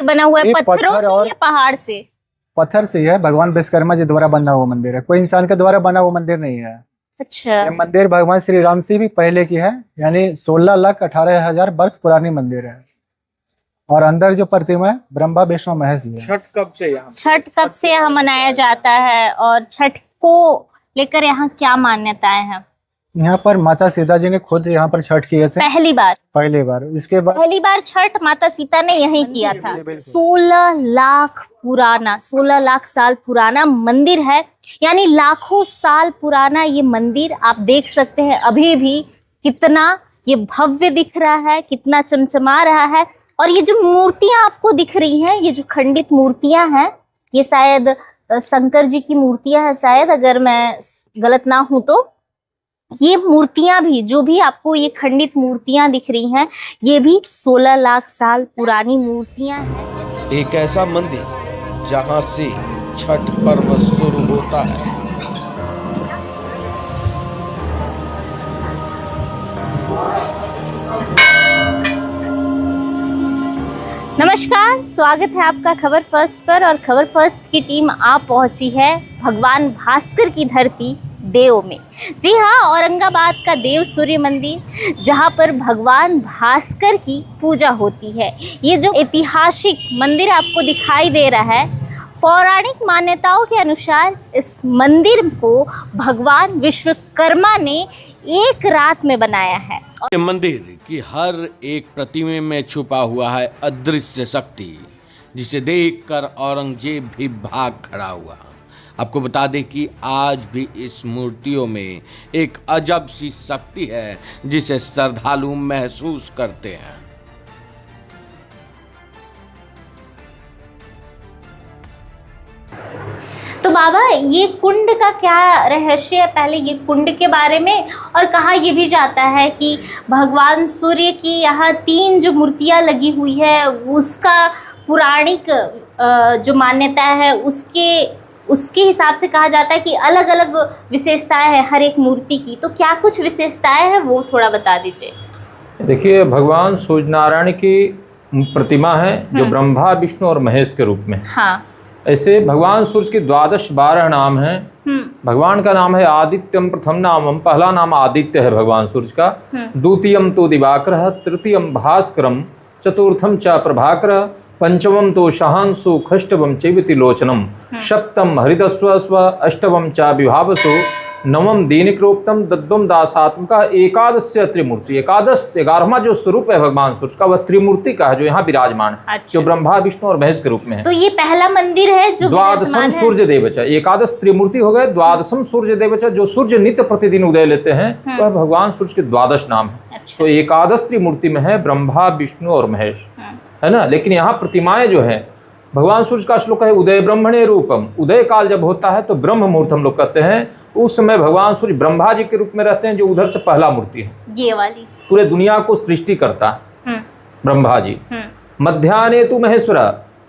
बना हुआ है? ये पत्थरों पत्थर से और या पहाड़ से? पत्थर से ही है, भगवान विश्वकर्मा जी द्वारा बना हुआ मंदिर है, कोई इंसान के द्वारा बना हुआ मंदिर नहीं है। अच्छा। ये मंदिर भगवान श्री राम से भी पहले की है, यानी 16,18,000 वर्ष पुरानी मंदिर है। और अंदर जो प्रतिमा है ब्रह्मा विष्णु महेश जी है। छठ कब से यहाँ मनाया जाता है, और छठ को लेकर यहाँ क्या मान्यताएं हैं? यहाँ पर माता सीता जी ने खुद यहाँ पर छठ किए थे पहली बार। इसके बाद पहली बार छठ माता सीता ने यहीं किया था। 16 लाख साल पुराना मंदिर है, यानी लाखों साल पुराना ये मंदिर। आप देख सकते हैं अभी भी कितना ये भव्य दिख रहा है, कितना चमचमा रहा है। और ये जो मूर्तियां आपको दिख रही हैं, ये जो खंडित मूर्तियां हैं, ये शायद शंकर जी की मूर्तियां हैं शायद, अगर मैं गलत ना हूं तो। ये मूर्तियां भी, जो भी आपको ये खंडित मूर्तियां दिख रही हैं, ये भी 16 लाख साल पुरानी मूर्तियां हैं। एक ऐसा मंदिर जहां से छठ पर्व शुरू होता है। नमस्कार, स्वागत है आपका खबर फर्स्ट पर। और खबर फर्स्ट की टीम आप पहुंची है भगवान भास्कर की धरती देव में। जी हाँ, औरंगाबाद का देव सूर्य मंदिर, जहाँ पर भगवान भास्कर की पूजा होती है। ये जो ऐतिहासिक मंदिर आपको दिखाई दे रहा है, पौराणिक मान्यताओं के अनुसार इस मंदिर को भगवान विश्वकर्मा ने एक रात में बनाया है। मंदिर की हर एक प्रतिमा में छुपा हुआ है अदृश्य शक्ति, जिसे देखकर औरंगजेब भी भाग खड़ा हुआ। आपको बता दें कि आज भी इस मूर्तियों में एक अजब सी शक्ति है, जिसे श्रद्धालु महसूस करते हैं। तो बाबा, ये कुंड का क्या रहस्य है? पहले ये कुंड के बारे में। और कहा यह भी जाता है कि भगवान सूर्य की यहाँ 3 जो मूर्तियाँ लगी हुई है, उसका पौराणिक जो मान्यता है उसके हिसाब से कहा जाता है कि अलग अलग विशेषताएं हैं हर एक मूर्ति की। तो क्या कुछ विशेषताएं हैं, वो थोड़ा बता दीजिए। देखिए, भगवान सूर्य नारायण की प्रतिमा है जो ब्रह्मा विष्णु और महेश के रूप में। हाँ। ऐसे भगवान सूर्य के 12 नाम हैं। भगवान का नाम है आदित्यम, प्रथम नामम, पहला नाम आदित्य है भगवान सूर्य का। द्वितीयम तो दिवाकर, तृतीयम भास्करम, चतुर्थम च प्रभाकर, पंचमम तो शहांशु, खष्टवम चैवति लोचनम, सप्तम हरितस्व, अष्टवम च विभावसु, नवम दीनिक्रोक्तम, दद्वम दासात्मक, एकादश त्रिमूर्ति। एकादश 11वां जो स्वरूप है भगवान सूर्य का, वह त्रिमूर्ति का है, जो यहाँ विराजमान है। अच्छा। जो ब्रह्मा विष्णु और महेश के रूप में है। तो ये पहला मंदिर है जो द्वादशम सूर्य देवच। एकादश त्रिमूर्ति हो गए, द्वादशम सूर्य देवच, जो सूर्य नित्य प्रतिदिन उदय लेते हैं, वह भगवान सूर्य के 12 नाम है। अच्छा। तो एकादश त्रिमूर्ति में है ब्रह्मा विष्णु और महेश, है ना। लेकिन यहाँ प्रतिमाएं जो है, भगवान सूर्य का श्लोक है उदय ब्रह्मणे रूपम। उदय काल जब होता है तो ब्रह्म मुहूर्त हम लोग कहते हैं। उस समय भगवान सूर्य ब्रह्मा जी के रूप में रहते हैं, जो उधर से पहला मूर्ति है, ये वाली पूरे दुनिया को सृष्टि करता है ब्रह्मा जी। मध्याह्ने तु महेश्वर,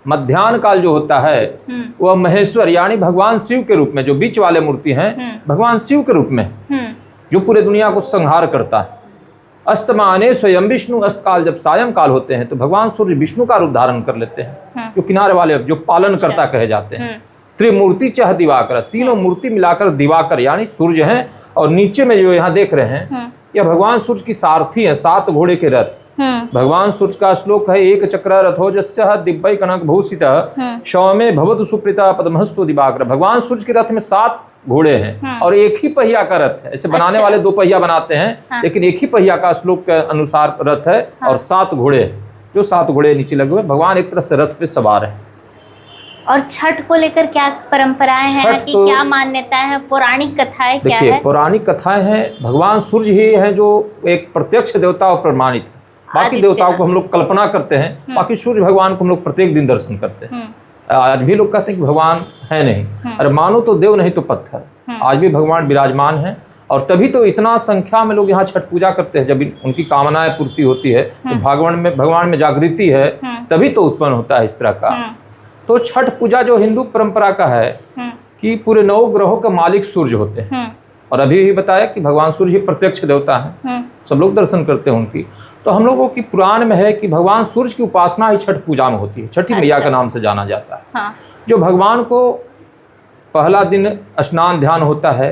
मध्याह्न काल जो होता है वह महेश्वर यानी भगवान शिव के रूप में, जो बीच वाले मूर्ति हैं भगवान शिव के रूप में, जो पूरे दुनिया को संहार करता है। अस्तमाने स्वयं विष्णु, अस्त काल जब सायं काल होते हैं तो भगवान सूर्य विष्णु का रूप धारण कर लेते हैं, जो किनारे वाले, जो पालन करता कहे जाते हैं। त्रिमूर्ति चाह दिवाकर, तीनों मूर्ति मिलाकर दिवाकर यानी सूर्य हैं। और नीचे में जो यहाँ देख रहे हैं, यह भगवान सूर्य की सारथी है, 7 घोड़े के रथ। भगवान सूर्य का श्लोक है एक चक्र रथोजस्य दिव्य कनक भूषित शौमे भवतु सुप्रीता पद्महस्तु दिवाकर। भगवान सूर्य के रथ में 7 घोड़े हैं और एक ही पहिया का रथ है। ऐसे बनाने वाले 2 पहिया बनाते हैं, लेकिन एक ही पहिया का श्लोक के अनुसार रथ है। और 7 घोड़े, जो 7 घोड़े नीचे लगे हुए, भगवान एक तरह से रथ पे सवार है। और छठ को लेकर क्या परंपराएं हैं, कि क्या मान्यताएं हैं, पौराणिक कथाएं क्या है? देखिए, पौराणिक कथाएं हैं, भगवान सूर्य ही हैं जो एक प्रत्यक्ष देवता और प्रमाणित है। बाकी देवताओं को हम लोग कल्पना करते हैं, बाकी सूर्य भगवान को हम लोग प्रत्येक दिन दर्शन करते हैं। आज भी लोग कहते हैं कि भगवान है नहीं, अरे मानो तो देव नहीं तो पत्थर। आज भी भगवान विराजमान है, और तभी तो इतना संख्या में लोग यहाँ छठ पूजा करते हैं। जब उनकी कामनाएं पूर्ति होती है तो भगवान में जागृति है, तभी तो उत्पन्न होता है इस तरह का। तो छठ पूजा जो हिंदू परंपरा का है कि पूरे 9 ग्रहों के मालिक सूर्य होते हैं। और अभी भी बताया कि भगवान सूर्य ही प्रत्यक्ष देवता है, सब लोग दर्शन करते हैं उनकी। तो हम लोगों की पुराण में है कि भगवान सूर्य की उपासना ही छठ पूजा में होती है, छठी मैया के नाम से जाना जाता है। हाँ। जो भगवान को पहला दिन स्नान ध्यान होता है,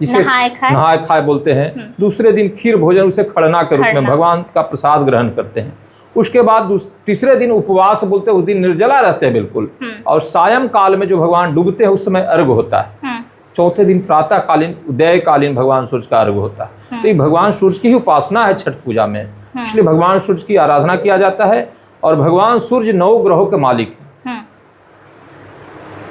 जिसे नहाए खाए बोलते हैं। दूसरे दिन खीर भोजन, उसे खड़ना के रूप में भगवान का प्रसाद ग्रहण करते हैं। उसके बाद तीसरे दिन उपवास बोलते हैं, उस दिन निर्जला रहते हैं बिल्कुल। और सायं काल में जो भगवान डूबते हैं उस समय अर्घ होता है। चौथे दिन प्रातः कालीन उदयकालीन भगवान सूर्य का अर्घ होता है। तो ये भगवान सूर्य की ही उपासना है छठ पूजा में, इसलिए भगवान सूर्य की आराधना किया जाता है। और भगवान सूर्य 9 ग्रहों के मालिक हैं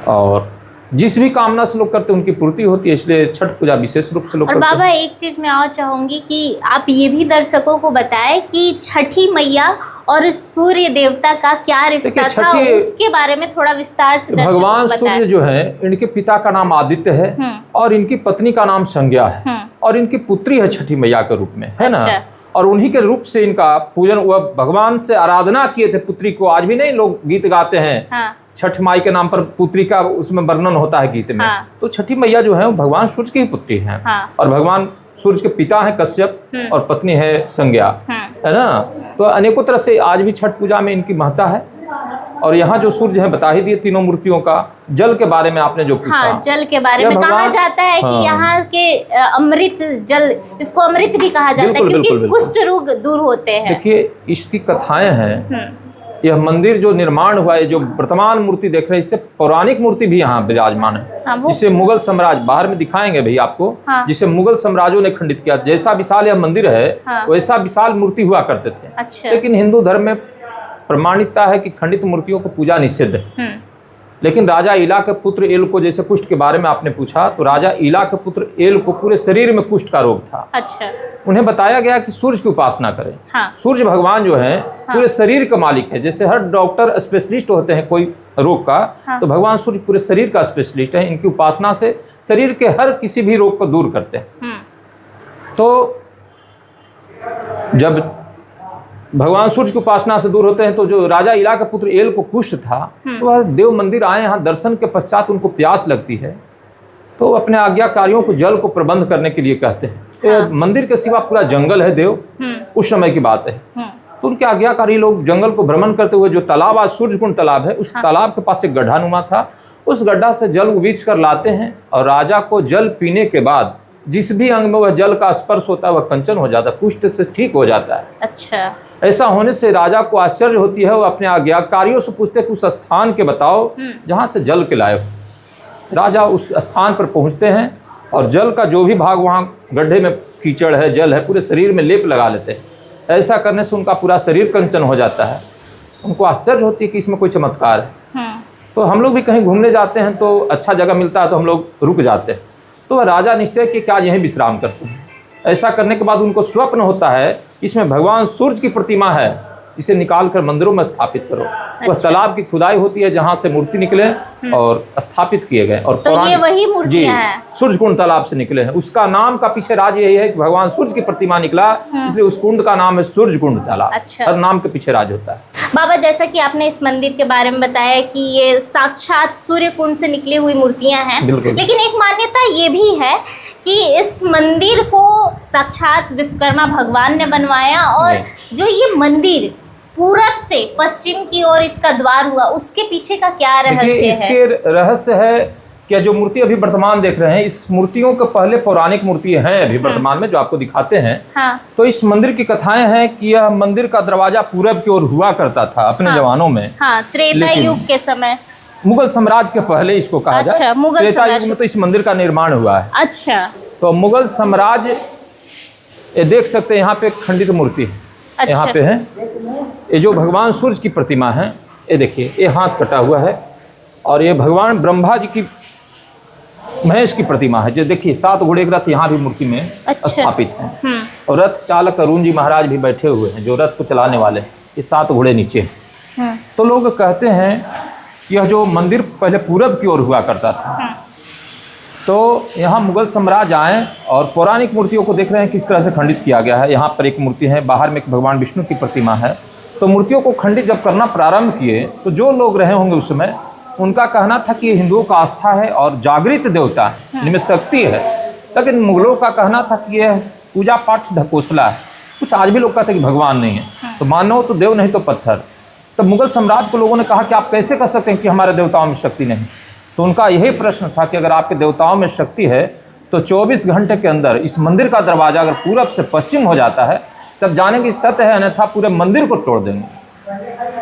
और जिस भी कामना से लोग करते हैं उनकी पूर्ति होती है, इसलिए छठ पूजा विशेष रूप से लोग करते हैं। बाबा एक चीज मैं और चाहूंगी कि आप ये भी दर्शकों को बताएं कि छठी मैया और सूर्य देवता का क्या रिश्ता था, उसके बारे में थोड़ा विस्तार से भगवान सूर्य जो है, इनके पिता का नाम आदित्य है और इनकी पत्नी का नाम संज्ञा है और इनकी पुत्री है छठी मैया के रूप में, है ना। और उन्हीं के रूप से इनका पूजन, वह भगवान से आराधना किए थे पुत्री को। आज भी नहीं लोग गीत गाते हैं छठ माई के नाम पर, पुत्री का उसमें वर्णन होता है गीत में। तो छठी मैया जो है वो भगवान सूर्य की ही पुत्री है। और भगवान सूर्य के पिता है कश्यप और पत्नी है संज्ञा, है ना। तो अनेकों तरह से आज भी छठ पूजा में इनकी महत्ता है। और यहाँ जो सूर्य है बता ही दिए तीनों मूर्तियों का। जल के बारे में आपने जो पूछा, हाँ, जल के बारे में कहा जाता है कि यहाँ के अमृत जल, इसको अमृत भी कहा जाता है क्योंकि कुष्ठ रोग दूर होते हैं। देखिए इसकी कथाएं हैं। यह मंदिर जो निर्माण हुआ है, जो वर्तमान मूर्ति देख रहे हैं, इससे पौराणिक मूर्ति भी यहाँ विराजमान है। जिसे मुगल साम्राज्य, बाहर में दिखाएंगे भैया आपको, जिसे मुगल साम्राज्यों ने खंडित किया। जैसा विशाल यह मंदिर है वैसा विशाल मूर्ति हुआ करते थे। अच्छा। लेकिन हिंदू धर्म में प्रमाणिकता है कि खंडित मूर्तियों को पूजा निषिद्ध है। लेकिन राजा ईला के पुत्र एल को, जैसे कुष्ठ के बारे में आपने पूछा, तो राजा ईला के पुत्र एल को पूरे शरीर में कुष्ठ का रोग था। अच्छा। उन्हें बताया गया कि सूर्य की उपासना करें। सूर्य भगवान जो है पूरे शरीर का मालिक है। जैसे हर डॉक्टर स्पेशलिस्ट होते हैं कोई रोग का, तो भगवान सूर्य पूरे शरीर का स्पेशलिस्ट है। इनकी उपासना से शरीर के हर किसी भी रोग को दूर करते हैं। तो जब भगवान सूर्य की उपासना से दूर होते हैं, तो जो राजा ईला के पुत्र एल को कुष्ठ था, तो वह देव मंदिर आए। यहाँ दर्शन के पश्चात उनको प्यास लगती है, तो अपने आज्ञाकारियों को जल को प्रबंध करने के लिए कहते हैं। तो मंदिर के सिवा पूरा जंगल है देव, उस समय की बात है। तो उनके आज्ञाकारी लोग जंगल को भ्रमण करते हुए, जो तालाब आज सूर्यकुंड तालाब है, उस तालाब के पास एक गड्ढा नुमा था, उस गड्ढा से जल उबीच कर लाते हैं। और राजा को जल पीने के बाद जिस भी अंग में वह जल का स्पर्श होता है वह कंचन हो जाता है, कुष्ठ से ठीक हो जाता है। अच्छा। ऐसा होने से राजा को आश्चर्य होती है। वो अपने आज्ञाकारियों से पूछते कि उस स्थान के बताओ जहाँ से जल के लाए हो। राजा उस स्थान पर पहुँचते हैं और जल का जो भी भाग वहाँ गड्ढे में कीचड़ है, जल है, पूरे शरीर में लेप लगा लेते हैं। ऐसा करने से उनका पूरा शरीर कंचन हो जाता है। उनको आश्चर्य होती है कि इसमें कोई चमत्कार है। तो हम लोग भी कहीं घूमने जाते हैं तो अच्छा जगह मिलता है तो हम लोग रुक जाते हैं। तो वह राजा निश्चय कि क्या यहीं विश्राम करते हैं। ऐसा करने के बाद उनको स्वप्न होता है, इसमें भगवान सूर्य की प्रतिमा है, इसे निकाल कर मंदिरों में स्थापित करो। वह तालाब की खुदाई होती है जहाँ से मूर्ति निकले और स्थापित किए गए। और तो ये वही मूर्तियां हैं, सूर्यकुंड तालाब से निकले हैं। उसका नाम का पीछे राज यही है कि भगवान सूर्य की प्रतिमा निकला, इसलिए उस कुंड का नाम है सूर्यकुंड तालाब। अच्छा। हर नाम के पीछे राज होता है। बाबा, जैसा कि आपने इस मंदिर के बारे में बताया कि ये साक्षात सूर्य कुंड से निकली हुई मूर्तियां हैं, लेकिन एक मान्यता ये भी है कि इस मंदिर को साक्षात विश्वकर्मा भगवान ने बनवाया। और जो ये मंदिर पूरब से पश्चिम की ओर इसका द्वार हुआ, उसके पीछे का क्या रहस्य है? इसके रहस्य है कि जो मूर्ति अभी वर्तमान देख रहे हैं, इस मूर्तियों के पहले पौराणिक मूर्ति हैं अभी वर्तमान में जो आपको दिखाते हैं। हाँ। तो इस मंदिर की कथाएं हैं कि यह मंदिर का दरवाजा पूरब की ओर हुआ करता था अपने जमानों में। हाँ, त्रेता युग के समय, मुगल साम्राज्य के पहले इसको कहा जाए। अच्छा, मुगल त्रेता युग में तो इस मंदिर का निर्माण हुआ है। अच्छा। तो मुगल साम्राज्य, ये देख सकते हैं यहाँ पे खंडित मूर्ति है। अच्छा। यहाँ पे है ये जो भगवान सूर्य की प्रतिमा है, ये देखिए, ये हाथ कटा हुआ है। और ये भगवान ब्रह्मा जी की, महेश की प्रतिमा है। जो देखिए 7 घोड़े के रथ यहाँ भी मूर्ति में स्थापित हैं। और रथ चालक अरुण जी महाराज भी बैठे हुए हैं, जो रथ को चलाने वाले। ये 7 घोड़े नीचे हैं। तो लोग कहते हैं यह जो मंदिर पहले पूरब की ओर हुआ करता था। तो यहाँ मुगल साम्राज्य आए और पौराणिक मूर्तियों को देख रहे हैं किस तरह से खंडित किया गया है। यहाँ पर एक मूर्ति है, बाहर में एक भगवान विष्णु की प्रतिमा है। तो मूर्तियों को खंडित जब करना प्रारंभ किए तो जो लोग रहे होंगे उस समय, उनका कहना था कि ये हिंदुओं का आस्था है और जागृत देवता है, इनमें शक्ति है। लेकिन मुगलों का कहना था कि यह पूजा पाठ ढकोसला है, कुछ आज भी लोग कहते हैं कि भगवान नहीं है, तो मानो तो देव नहीं तो पत्थर। तब मुगल सम्राट को लोगों ने कहा कि आप कैसे कह सकते हैं कि हमारे देवताओं में शक्ति नहीं। तो उनका यही प्रश्न था कि अगर आपके देवताओं में शक्ति है तो 24 घंटे के अंदर इस मंदिर का दरवाजा अगर पूरब से पश्चिम हो जाता है तब जानेंगे सत्य है, अन्यथा पूरे मंदिर को तोड़ देंगे।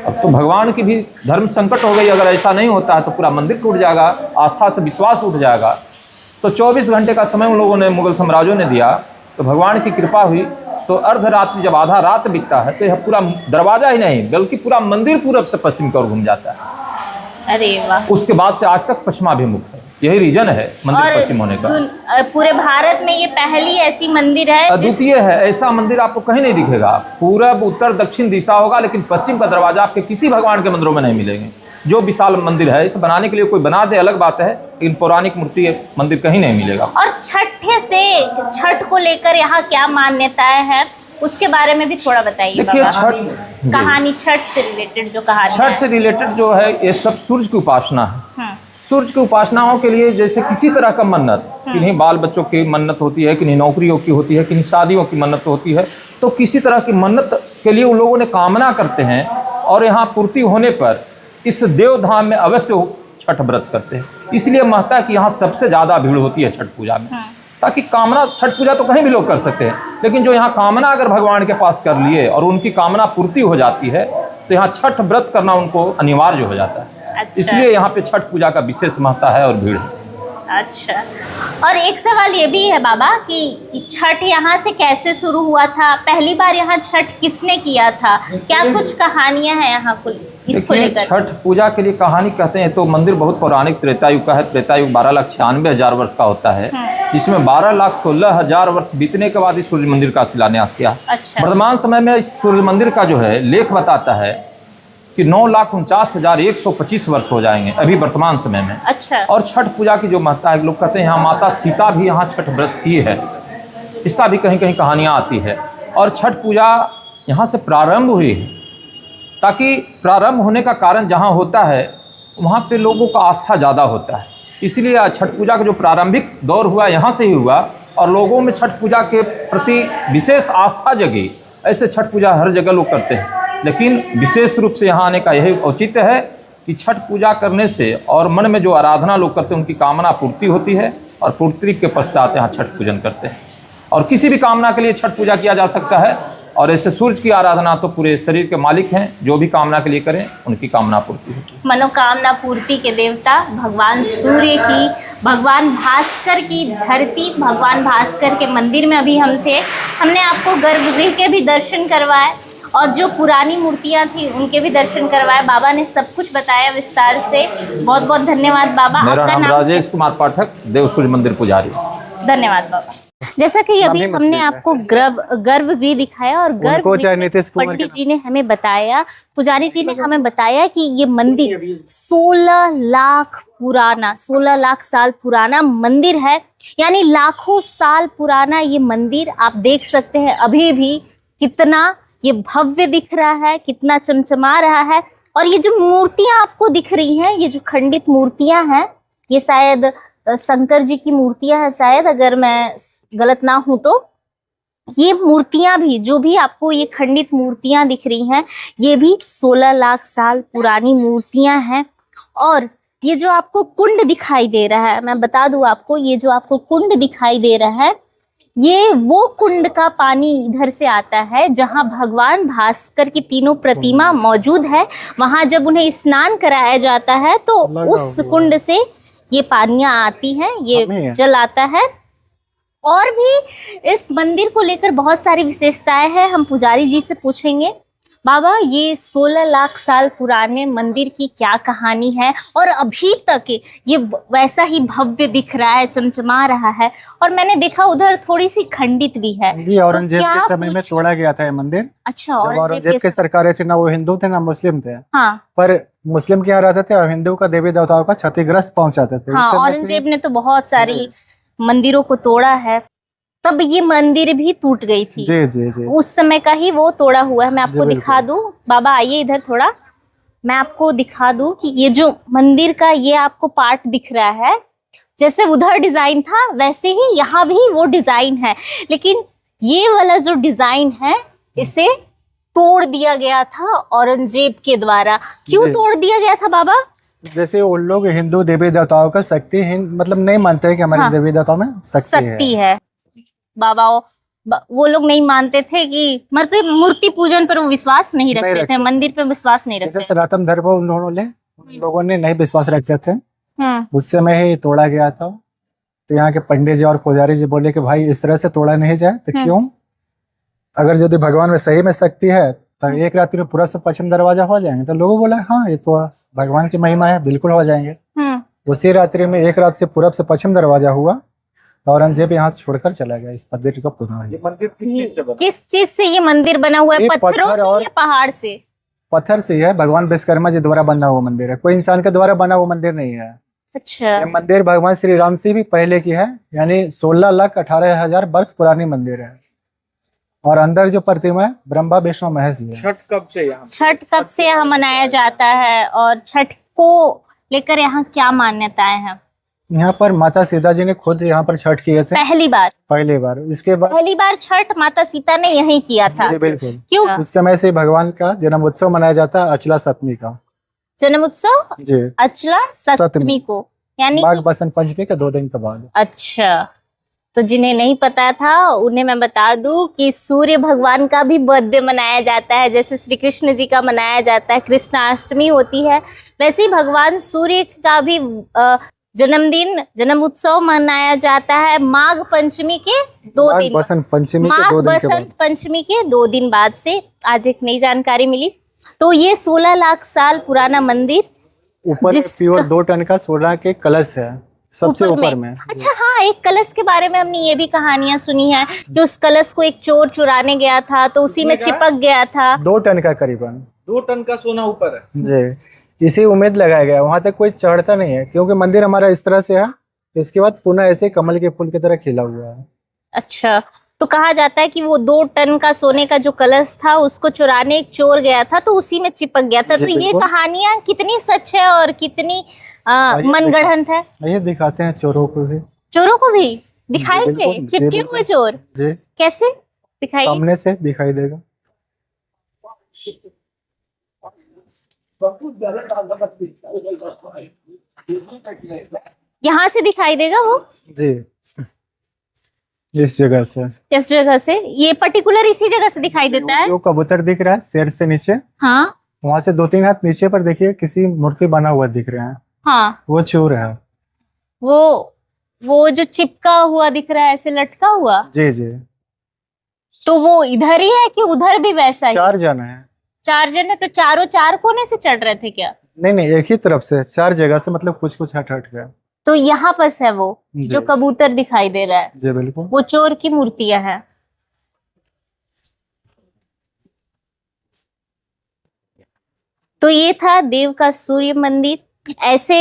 अब तो भगवान की भी धर्म संकट हो गई, अगर ऐसा नहीं होता है तो पूरा मंदिर टूट जाएगा, आस्था से विश्वास उठ जाएगा। तो 24 घंटे का समय उन लोगों ने, मुगल साम्राज्यों ने दिया। तो भगवान की कृपा हुई तो अर्धरात्रि जब आधा रात बीतता है तो यह पूरा दरवाजा ही नहीं बल्कि पूरा मंदिर पूरब से पश्चिम की ओर घूम जाता है। अरे वाह। उसके बाद से आज तक पश्चिमाभिमुख है, यही रीजन है मंदिर पश्चिम होने का। पूरे भारत में ये पहली ऐसी मंदिर है, अद्वितीय है। ऐसा मंदिर आपको कहीं नहीं दिखेगा। पूरब उत्तर दक्षिण दिशा होगा लेकिन पश्चिम का दरवाजा आपके किसी भगवान के मंदिरों में नहीं मिलेंगे। जो विशाल मंदिर है, इसे बनाने के लिए कोई बना दे अलग बात है, लेकिन पौराणिक मूर्ति मंदिर कहीं नहीं मिलेगा। और छठ को लेकर यहाँ क्या मान्यताएं हैं उसके बारे में भी थोड़ा बताइए। देखिए, छठ कहानी, छठ से रिलेटेड जो कहानी, छठ से रिलेटेड जो है ये सब सूर्य की उपासना है। सूर्य की उपासनाओं के लिए जैसे किसी तरह का मन्नत, किन्हीं बाल बच्चों की मन्नत होती है, किन्हीं नौकरियों की होती है, किन्हीं शादियों की मन्नत होती है, तो किसी तरह की मन्नत के लिए उन लोगों ने कामना करते हैं और यहाँ पूर्ति होने पर इस देवधाम में अवश्य छठ व्रत करते हैं। इसलिए महत्ता कि यहाँ सबसे ज़्यादा भीड़ होती है छठ पूजा में, ताकि कामना, छठ पूजा तो कहीं भी लोग कर सकते हैं, लेकिन जो यहाँ कामना अगर भगवान के पास कर लिए और उनकी कामना पूर्ति हो जाती है तो यहाँ छठ व्रत करना उनको अनिवार्य हो जाता है। अच्छा। इसलिए यहाँ पे छठ पूजा का विशेष महत्ता है और भीड़ है। अच्छा, और एक सवाल ये भी है बाबा कि छठ यहाँ से कैसे शुरू हुआ था? पहली बार यहाँ छठ किसने किया था? क्या कुछ कहानियां हैं यहाँ को इसको लेकर? छठ पूजा के लिए कहानी कहते हैं तो मंदिर बहुत पौराणिक त्रेता युग का है। त्रेता युग 12,96,000 वर्ष का होता है, जिसमें 12,16,000 वर्ष बीतने के बाद इस सूर्य मंदिर का शिलान्यास किया। अच्छा। वर्तमान समय में इस सूर्य मंदिर का जो है लेख बताता है कि 9,49,125 वर्ष हो जाएंगे अभी वर्तमान समय में। अच्छा। और छठ पूजा की जो महत्ता है, लोग कहते हैं यहाँ माता सीता भी यहाँ छठ व्रत की है, इसका भी कहीं कहीं कहानियाँ आती है। और छठ पूजा यहाँ से प्रारंभ हुई है, ताकि प्रारंभ होने का कारण जहाँ होता है वहाँ पे लोगों का आस्था ज़्यादा होता है, इसलिए छठ पूजा का जो प्रारंभिक दौर हुआ यहाँ से ही हुआ और लोगों में छठ पूजा के प्रति विशेष आस्था जगी। ऐसे छठ पूजा हर जगह लोग करते हैं, लेकिन विशेष रूप से यहाँ आने का यही औचित्य है कि छठ पूजा करने से और मन में जो आराधना लोग करते हैं उनकी कामना पूर्ति होती है और पूर्ति के पश्चात यहाँ छठ पूजन करते हैं। और किसी भी कामना के लिए छठ पूजा किया जा सकता है। और ऐसे सूर्य की आराधना तो पूरे शरीर के मालिक हैं, जो भी कामना के लिए करें उनकी कामना पूर्ति होती है। मनोकामना पूर्ति के देवता भगवान सूर्य की, भगवान भास्कर की धरती, भगवान भास्कर के मंदिर में अभी हम थे। हमने आपको गर्भगृह के भी दर्शन करवाए और जो पुरानी मूर्तियां थी उनके भी दर्शन करवाए। बाबा ने सब कुछ बताया विस्तार से। बहुत बहुत धन्यवाद बाबा। मेरा नाम राजेश कुमार पाठक, देव सूर्य मंदिर पुजारी। धन्यवाद बाबा। जैसा कि अभी हमने आपको गर्भगृह दिखाया और गर्भगृह पंडित जी ने हमें बताया, पुजारी जी ने हमें बताया कि ये मंदिर 16 लाख पुराना, 16 लाख साल पुराना मंदिर है। यानी लाखों साल पुराना ये मंदिर आप देख सकते हैं अभी भी कितना ये भव्य दिख रहा है, कितना चमचमा रहा है। और ये जो मूर्तियां आपको दिख रही हैं, ये जो खंडित मूर्तियां हैं, ये शायद शंकर जी की मूर्तियां हैं शायद, अगर मैं गलत ना हूं तो। ये मूर्तियां भी, जो भी आपको ये खंडित मूर्तियां दिख रही हैं, ये भी 16 लाख साल पुरानी मूर्तियां हैं। और ये जो आपको कुंड दिखाई दे रहा है, मैं बता दूं आपको, ये जो आपको कुंड दिखाई दे रहा है, ये वो कुंड का पानी इधर से आता है जहां भगवान भास्कर की तीनों प्रतिमा मौजूद है। वहां जब उन्हें स्नान कराया जाता है तो उस कुंड से ये पानियां आती हैं, ये जल आता है। और भी इस मंदिर को लेकर बहुत सारी विशेषताएं हैं, हम पुजारी जी से पूछेंगे। बाबा, ये 16 लाख साल पुराने मंदिर की क्या कहानी है और अभी तक ये वैसा ही भव्य दिख रहा है, चमचमा रहा है? और मैंने देखा उधर थोड़ी सी खंडित भी है। ये औरंगजेब के समय में तोड़ा गया था ये मंदिर। अच्छा, औरंगजेब की सरकारें थी ना, वो हिंदू थे ना मुस्लिम थे। हाँ। पर मुस्लिम क्या रहते थे और हिंदू का देवी देवताओं का क्षतिग्रस्त पहुंचाते थे। हाँ, औरंगजेब ने तो बहुत सारी मंदिरों को तोड़ा है, तब ये मंदिर भी टूट गई थी। जी जी जी, उस समय का ही वो तोड़ा हुआ है। मैं आपको दिखा दूं, बाबा आइए इधर थोड़ा, मैं आपको दिखा दूं कि ये जो मंदिर का ये आपको पार्ट दिख रहा है, जैसे उधर डिजाइन था वैसे ही यहाँ भी वो डिजाइन है, लेकिन ये वाला जो डिजाइन है इसे तोड़ दिया गया था औरंगजेब के द्वारा। क्यों जी। तोड़ दिया गया था बाबा? जैसे वो लोग हिंदू देवी देवताओं का शक्ति मतलब नहीं मानते हैं कि हमारे हाँ। देवी देवताओं में शक्ति है। बाबा वो लोग नहीं मानते थे कि मतलब मूर्ति पूजन पर वो विश्वास नहीं रखते थे, रखते। मंदिर पर विश्वास नहीं रखते जैसे सनातन धर्म उन लोगों ने नहीं विश्वास रखते थे, हम्म उस समय ही तोड़ा गया था। तो यहाँ के पंडित जी और पुजारी जी बोले कि भाई इस तरह से तोड़ा नहीं जाए, तो क्यों, अगर यदि भगवान में सही में शक्ति है तो एक रात्रि में पूरब से पश्चिम दरवाजा हो जाएंगे। तो लोगों बोला हाँ ये तो भगवान की महिमा है, बिल्कुल हो जाएंगे। उसी रात्रि में एक रात से पूरब से पश्चिम दरवाजा हुआ, तो औरंगजेब यहाँ से छोड़कर चला गया इस मंदिर को पुनः। ये मंदिर किस चीज से बना? किस चीज से ये मंदिर बना हुआ है? ये पत्थरों पत्थर से और- या पहाड़ से? पत्थर से ही है, भगवान विश्वकर्मा जी द्वारा बना हुआ मंदिर है, कोई इंसान के द्वारा बना हुआ मंदिर नहीं है। अच्छा, ये मंदिर भगवान श्री राम से भी पहले की है, यानी 16,18,000 वर्ष पुरानी मंदिर है। और अंदर जो प्रतिमा है ब्रह्मा विष्णु महेश जी है। छठ कब से यहाँ? छठ कब से यहाँ मनाया जाता है और छठ को लेकर यहाँ क्या मान्यताएं हैं? यहाँ पर माता सीता जी ने खुद यहाँ पर छठ किए थे पहली बार इसके बाद पहली बार छठ माता सीता ने यहीं किया था। जी बिल्कुल। क्यों? उस समय से भगवान का जन्म उत्सव मनाया जाता है अचला सप्तमी का। जन्म उत्सव जी, अचला सप्तमी को, यानी माघ बसंत पंचमी के 2 दिन के बाद। अच्छा, तो जिन्हें नहीं पता था उन्हें मैं बता दूं कि सूर्य भगवान का भी बर्थडे मनाया जाता है। जैसे श्री कृष्ण जी का मनाया जाता है, कृष्णाष्टमी होती है, वैसे ही भगवान सूर्य का भी जन्मदिन, जन्म उत्सव मनाया जाता है माघ पंचमी के 2 माघ दिन, बसंत पंचमी के माघ 2 दिन के बाद। बसंत पंचमी के 2 दिन बाद से। आज एक नई जानकारी मिली। तो ये 16 लाख साल पुराना मंदिर, ऊपर जिस- प्योर 2 टन का सोना के कलश है सबसे ऊपर में। अच्छा हाँ, एक कलश के बारे में हमने ये भी कहानियां सुनी है कि उस कलश को एक चोर चुराने गया था तो उसी में चिपक गया था। 2 टन का करीबन। 2 टन का सोना ऊपर है। जी, इसी उम्मीद लगाया गया, वहां तक कोई चढ़ता नहीं है क्योंकि मंदिर हमारा इस तरह से है। इसके बाद पुनः ऐसे कमल के फूल की तरह खिला हुआ है। अच्छा, तो कहा जाता है कि वो 2 टन का सोने का जो कलश था उसको चुराने एक चोर गया था तो उसी में चिपक गया था। जी, तो ये बिल्कुल। कहानियां कितनी सच है और कितनी आइए मनगढ़ंत है? आइए दिखाते हैं चोरों को भी। चोरों को भी दिखाएंगे? बिल्कुल, चिपके बिल्कुल। हुए चोर जी, कैसे दिखाइए? सामने से दिखाई देगा। यहाँ से दिखाई देगा वो? जी, इस जगह से। किस जगह से? ये पर्टिकुलर इसी जगह से दिखाई देता है? जो कबूतर दिख रहा है शेर से नीचे, हाँ वहां से 2-3 हाथ नीचे पर देखिए किसी मूर्ति बना हुआ दिख रहे हैं, हाँ, वो चोर है। वो जो चिपका हुआ दिख रहा है ऐसे लटका हुआ, जी जी, तो वो इधर ही है कि उधर भी वैसा ही? 4 जन है। 4 जन है, तो चारों 4 कोने से चढ़ रहे थे क्या? नहीं, एक ही तरफ से 4 जगह से, मतलब कुछ हट गया। तो यहाँ पर है वो जी। जो कबूतर दिखाई दे रहा है, जी बिल्कुल। वो चोर की मूर्तियां हैं। तो ये था देव का सूर्य मंदिर। ऐसे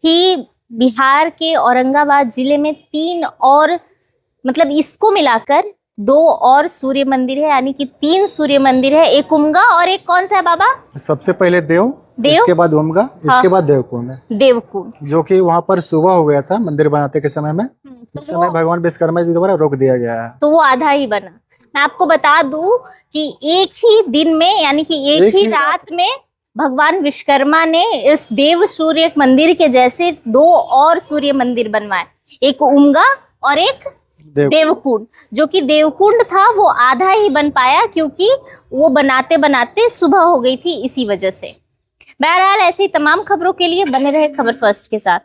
ही बिहार के औरंगाबाद जिले में 3 और, मतलब इसको मिलाकर 2 और सूर्य मंदिर है, यानी कि 3 सूर्य मंदिर है। एक उमगा और एक कौन सा है बाबा? सबसे पहले देव, इसके बाद ओमगा, इसके बाद देवकुंड, देवकुंड। जो कि वहां पर सुबह हो गया था मंदिर बनाते के समय में। उस समय भगवान विश्वकर्मा जी द्वारा रोक दिया गया है। तो वो आधा ही बना। मैं आपको बता दूं कि एक ही दिन में, यानी कि एक ही रात में भगवान विश्वकर्मा ने इस देव सूर्य मंदिर के जैसे 2 और सूर्य मंदिर बनवाए, एक उमगा और एक देवकुंड। जो कि देवकुंड था वो आधा ही बन पाया क्योंकि वो बनाते बनाते सुबह हो गई थी, इसी वजह से। बहरहाल ऐसी तमाम खबरों के लिए बने रहे खबर फर्स्ट के साथ।